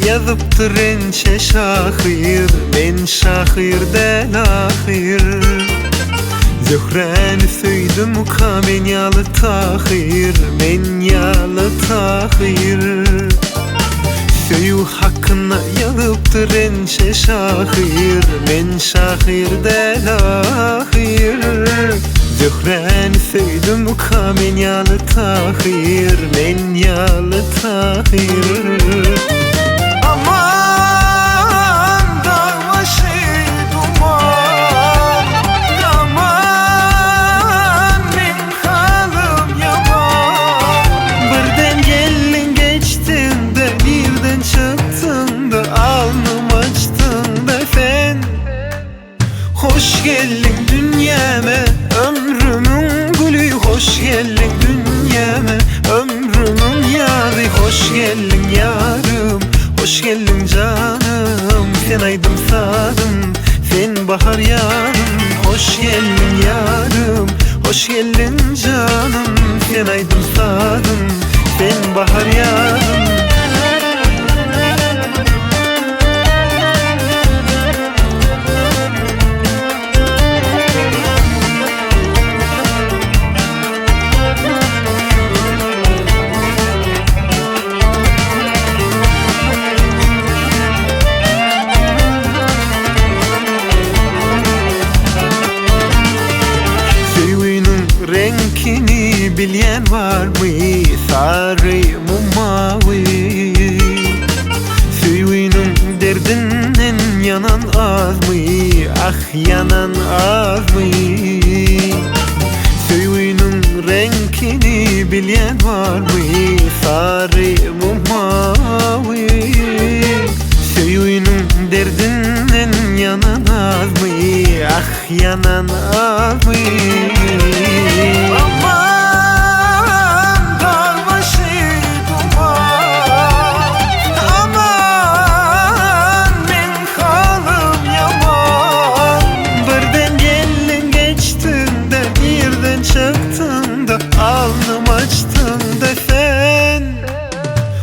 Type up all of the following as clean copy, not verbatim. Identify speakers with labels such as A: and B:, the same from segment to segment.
A: yazıptır ençe şahir, men şahir del ahir. Zöhreni söydüm kamen yalı tahir, men yalı tahir. Söyü hakkına yazıptır ençe şahir, men şahir del ahir. Zöhreni söydüm kamen yalı tahir, men yalı tahir. Aman dağbaşı duman, aman men halim yaman. Birden geldin geçtin de birden çıktın da alnım açtın da sen. Hoş geldin dünyama, ömrümün gülü. Hoş geldin dünyama, ömrümün yarı. Hoş geldin yarım, hoş geldin canım. Sen aydım sadım, sen bahar yarım. Hoş geldin yarım, hoş geldin canım. Sen aydım sadım, sen bahar yarım. Renkini bilen var mı? Sarı mı mavi? Suyunun derdinden yanan az mı? Ah yanan az mı? Suyunun renkini bilen var mı? Sarı mı mavi? Suyunun derdinden yanan az mı? Ah yanan az mı? Aman dağbaşı duman, aman men halim yaman. Birden geldin geçtin de birden çıktın da alnım açtın da sen.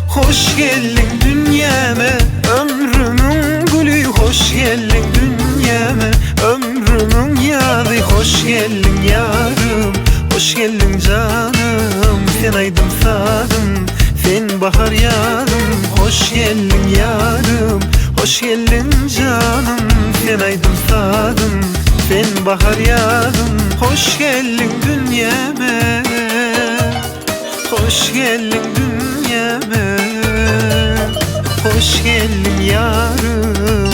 A: Hoş geldin dünyama, ömrümün gülü. Hoş geldin dünyama, ömrümün yarı. Hoş geldin yarım, hoş geldin canım. Sen aydım sadım, sen bahar yarım. Hoş geldin yarım, hoş geldin canım. Sen aydım sadım, sen bahar yarım. Hoş geldin dünyama, hoş geldin dünyama. Hoş geldin yarım.